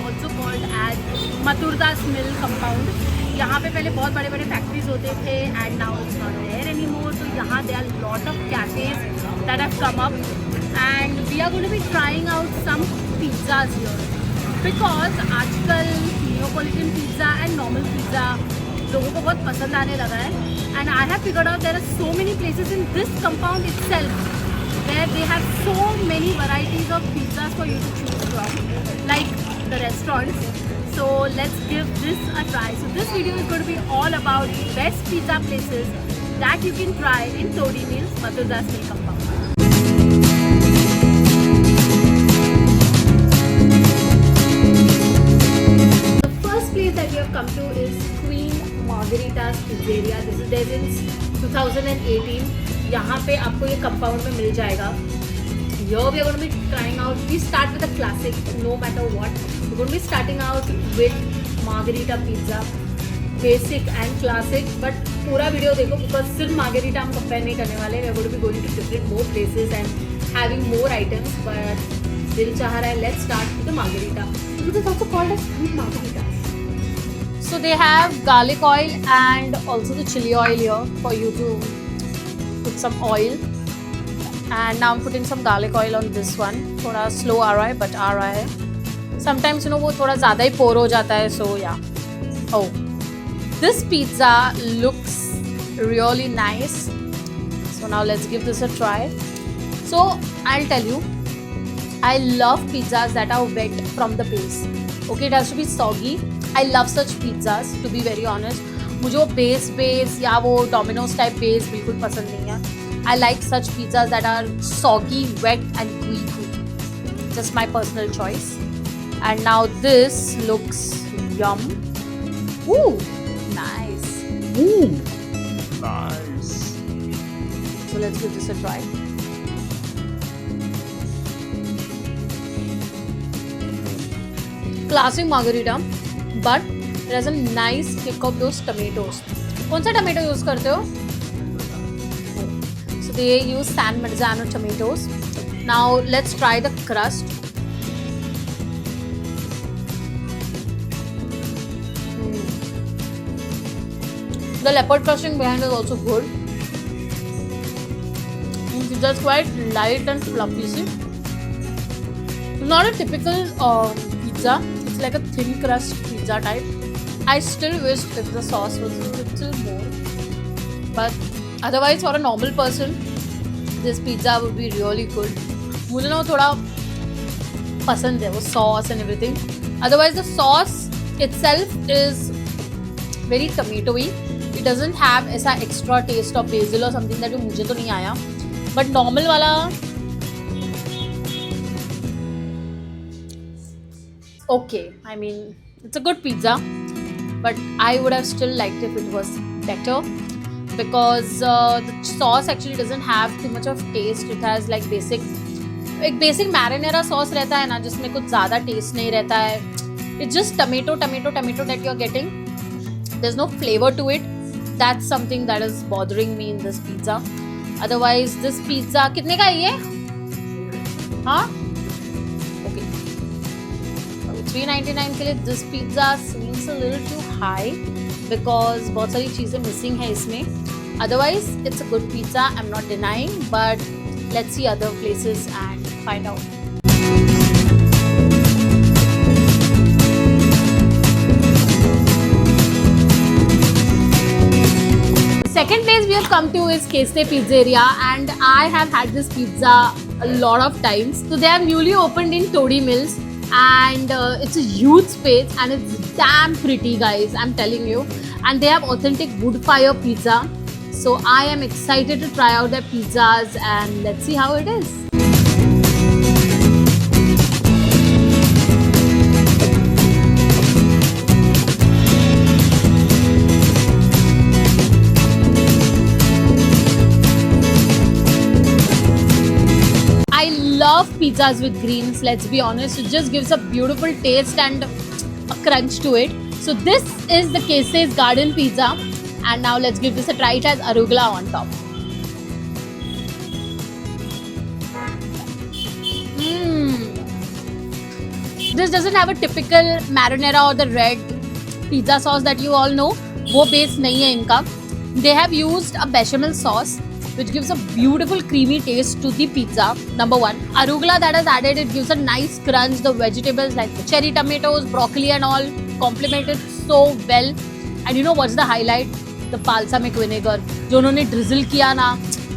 also called as Mathurdas Mill compound. यहाँ पे पहले बहुत बड़े बड़े फैक्ट्रीज होते थे and now it's not there anymore. So यहाँ there are lot of cafes that have come up and we are going to be trying out some pizzas here because आजकल Neapolitan pizza and normal pizza लोगों को बहुत पसंद आने लगा है and I have figured out there are so many places in this compound itself where they have so many varieties of pizzas for you to choose from, like the restaurants. So let's give this a try. So this video is going to be all about the best pizza places that you can try in Todi Mills, Mathurdas Mill compound. The first place that we have come to is Queen Margherita's Pizzeria. This is there since 2018. यहाँ पे आपको ये compound में मिल जाएगा. Here we are going to be trying out. We start with a classic, no matter what. We're going to be starting out with Margherita pizza, basic and classic. But पूरा video देखो because सिर्फ Margherita हम compare नहीं करने वाले. We are going to be going to different more places and having more items. But दिल चाह रहा है let's start with the Margherita. It is also called as sweet margaritas. So they have garlic oil and also the chili oil here for you to put some oil. And now I'm putting some garlic oil on this one. थोड़ा slow आ रहा है but आ रहा है. Sometimes वो थोड़ा ज़्यादा ही pour हो जाता है. So yeah. Oh, this pizza looks really nice. So now let's give this a try. So I'll tell you, I love pizzas that are wet from the base. Okay, it has to be soggy. I love such pizzas to be very honest. मुझे वो base या वो Domino's type base बिल्कुल पसंद नहीं है. I like such pizzas that are soggy, wet and gooey. Just my personal choice. And now this looks yum. Ooh, nice. Ooh, nice. So let's give this a try. Classic margherita, but it has a nice kick of those tomatoes. कौन सा tomato use करते हो? So they use San Marzano tomatoes. Now let's try the crust. The leopard crusting behind is also good. It's just quite light and fluffy. See? It's not a typical pizza. It's like a thin crust pizza type. I still wish if the sauce was a little more. But otherwise for a normal person, this pizza would be really good. मुझे ना वो थोड़ा पसंद है वो sauce and everything. Otherwise the sauce itself is very tomatoey. It doesn't have ऐसा extra taste of basil or something that मुझे तो नहीं आया. But normal वाला okay. I mean it's a good pizza, but I would have still liked if it was better. Because the sauce actually doesn't have too much of taste. It has like एक basic marinara sauce रहता है ना जिसमें कुछ ज़्यादा taste नहीं रहता है. It's just tomato that you're getting. There's no flavor to it. That's something that is bothering me in this pizza. Otherwise this pizza कितने का है ये? हाँ? Okay. $3.99 के लिए this pizza seems a little too high because बहुत सारी चीज़ें missing है इसमें. Otherwise, it's a good pizza. I'm not denying, but let's see other places and find out. Second place we have come to is Queste Pizzeria, and I have had this pizza a lot of times. So they have newly opened in Todi Mills, and it's a huge space and it's damn pretty, guys. I'm telling you. And they have authentic wood fire pizza. So I am excited to try out their pizzas and let's see how it is. I love pizzas with greens, let's be honest. It just gives a beautiful taste and a crunch to it. So this is the Queste's Garden Pizza. And now let's give this a try. It has arugula on top. This doesn't have a typical marinara or the red pizza sauce that you all know. वो base नहीं है इनका. They have used a bechamel sauce which gives a beautiful creamy taste to the pizza. Number one, arugula that is added, it gives a nice crunch. The vegetables like the cherry tomatoes, broccoli and all complement it so well. And you know what's the highlight? The balsamic vinegar जो उन्होंने drizzle किया ना,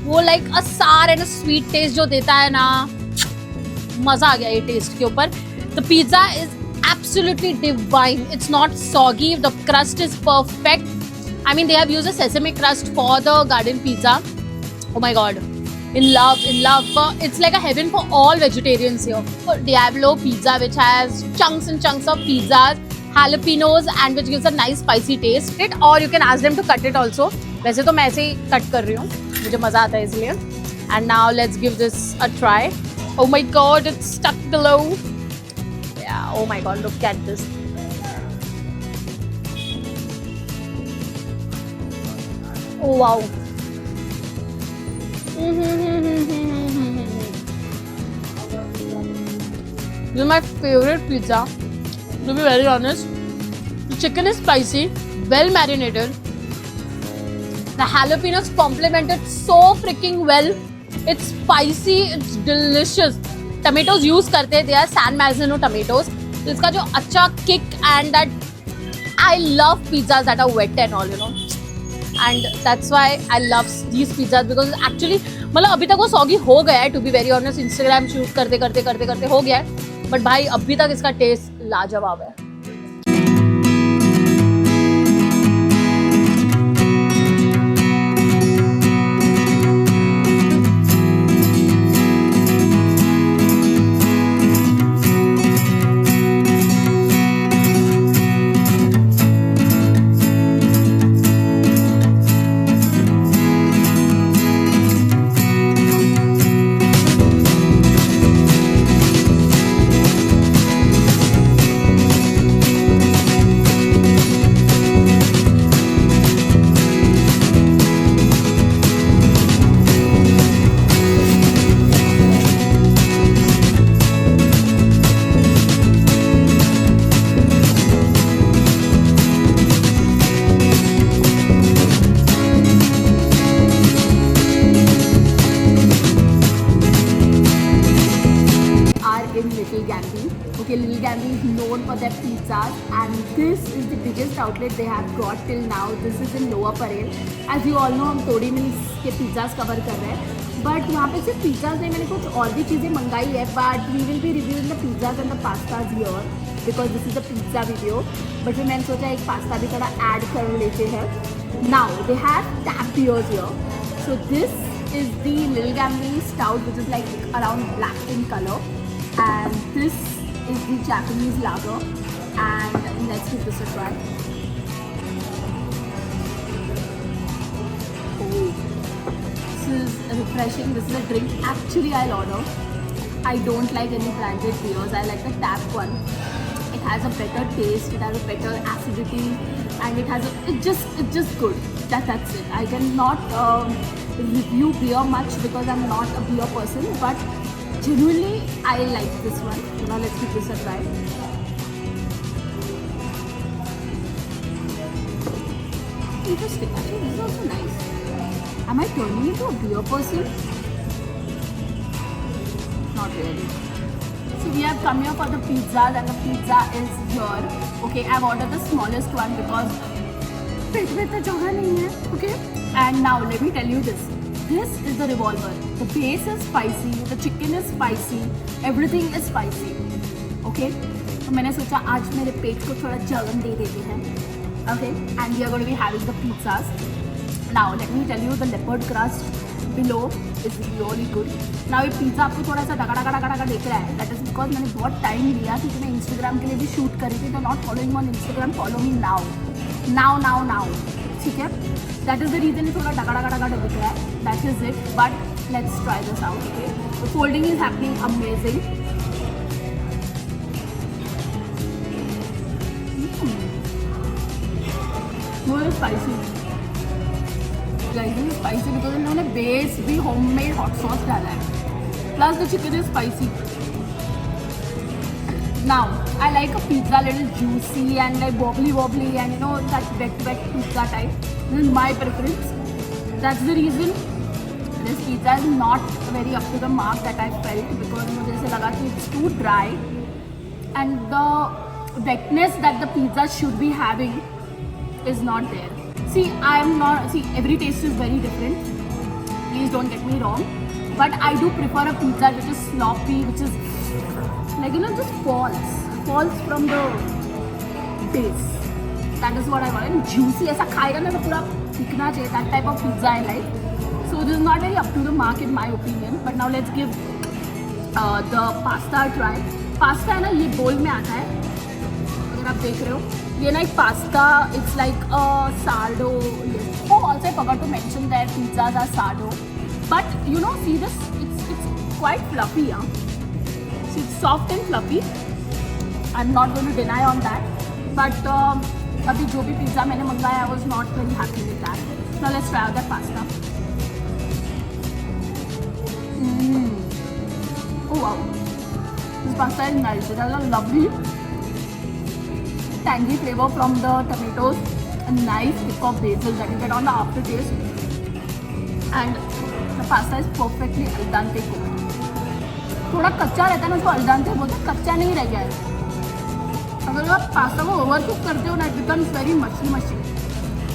वो like a sour and a sweet taste जो देता है ना, मजा आ गया ये taste के ऊपर. The pizza is absolutely divine. It's not soggy. The crust is perfect. I mean, they have used a sesame crust for the garden pizza. Oh my god. In love. It's like a heaven for all vegetarians here. Diablo pizza, which has chunks and chunks of pizzas, jalapenos, and which gives a nice spicy taste. Or you can ask them to cut it also. वैसे तो मैं ऐसे ही cut कर रही हूँ. मुझे मजा आता है इसलिए. And now let's give this a try. Oh my god, it's stuck below. Yeah, oh my god, look at this. Oh wow. This is my favorite pizza, to be very honest. The chicken is spicy, well marinated. The jalapenos complement it so freaking well. It's spicy, it's delicious. Tomatoes use करते हैं, they are San Marzano tomatoes. तो इसका जो अच्छा kick and that I love pizzas that are wet and all, you know. And that's why I love these pizzas because actually मतलब अभी तक वो soggy हो गया है, to be very honest. Instagram shoot करते हो गया है, but भाई अभी तक इसका taste लाजवाब है. Okay, Little Gandhi is known for their pizzas, and this is the biggest outlet they have got till now. This is in Lower Parel. As you all know, हम Todi Mills के pizzas cover कर रहे हैं. But यहाँ पे सिर्फ pizzas नहीं, मैंने कुछ और भी चीज़ें मंगाई है. But we will be reviewing the pizzas and the pastas here because this is a pizza video. But फिर मैंने सोचा एक pasta भी थोड़ा add कर लेते हैं. Now they have tap beers here. So this is the Little Gandhi Stout, which is like around black in color, and this is the Japanese lager, and let's give this a try. Oh, this is refreshing. This is a drink actually I'll order. I don't like any branded beers. I like the tap one. It has a better taste. It has a better acidity, and it's just good. That's it. I cannot review beer much because I'm not a beer person, but genuinely I like this one. So now let's give this a try. Interesting. Actually, this is also nice. Am I turning into a beer person? Not really. So we have come here for the pizzas, and the pizza is here. Okay, I've ordered the smallest one because पेट में तो जगह नहीं है. Okay, and now let me tell you this. This is the revolver. The base is spicy, the chicken is spicy, everything is spicy. Okay, तो मैंने सोचा आज मेरे पेट को थोड़ा जलन दे देते हैं. Okay, and we are going to be having the pizzas. Now let me tell you, the leopard crust below is really good. Now ये पिज़्ज़ा आपको थोड़ा सा डगा दिख रहा है. That is because मैंने बहुत टाइम लिया क्योंकि मैं Instagram के लिए भी शूट करी थी. तो not following on Instagram, follow me now. ठीक है. That is the reason ये थोड़ा डगा दिख रहा है. That is it. But let's try this out. Okay. The folding is happening amazing. More spicy. Guys, this is spicy because इन्होंने base भी homemade hot sauce डाला है. Plus the chicken is spicy. Now, I like a pizza little juicy and like wobbly and you know that wet pizza type. This is my preference. That's the reason this pizza is not very up to the mark that I felt because मुझे ऐसे लगा कि it's too dry and the wetness that the pizza should be having is not there. See, every taste is very different. Please don't get me wrong. But I do prefer a pizza which is sloppy, which is like, you know, just falls from the base. That is what I want. And juicy, ऐसा खाएगा ना तो पूरा दिखना चाहिए. That type of pizza I like. So this is not very up to the mark in my opinion. But now let's give the pasta a try. Pasta है ना, ये bowl में आता है. अगर आप देख रहे हो, ये ना एक pasta. It's like a sourdough. Yes. Oh, also I forgot to mention that pizzas are sourdough. But you know, see this? It's quite fluffy, huh? So it's soft and fluffy. I'm not going to deny on that. But अभी जो भी pizza मैंने मंगाया, I was not very happy with that. Now let's try out that pasta. Oh wow, this pasta is nice. It has a lovely tangy flavor from the tomatoes, a nice kick of basil that you get on the aftertaste, and the pasta is perfectly al dente cooked. थोड़ा कच्चा रहता है ना, उसको al dente बोलते हैं, कच्चा नहीं रह गया है. अगर आप पास्ता को ओवर कुक करते हो ना, it becomes very mushy.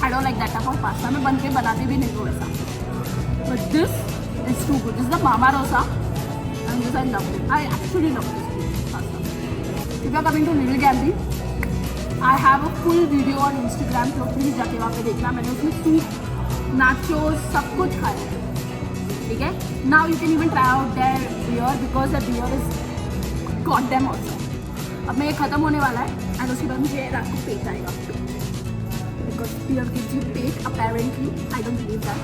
I don't like that type of pasta. मैं बन के बनाती भी नहीं हूँ ऐसा. But this is too good. This is the Mama Rosa, and this I love it. I actually love this pasta. If you are coming to Little Gambi, I have a full video on Instagram, so please जाके वहाँ पे देखना. मैंने उसमें soup, nachos सब कुछ खाया है. ठीक है? Now you can even try out their beer because the beer is goddamn awesome. अब मैं ये खत्म होने वाला है and उसके बाद मुझे रात को पेट आएगा. Because beer gives you pet apparently. I don't believe that.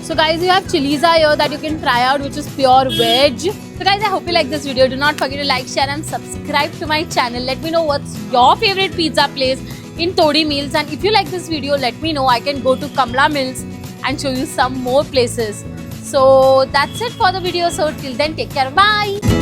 So guys, you have chiliza here that you can try out, which is pure veg. So guys, I hope you like this video. Do not forget to like, share and subscribe to my channel. Let me know what's your favorite pizza place in Todi Meals. And if you like this video, let me know. I can go to Kamla Mills and show you some more places. So that's it for the video. So till then, take care. Bye.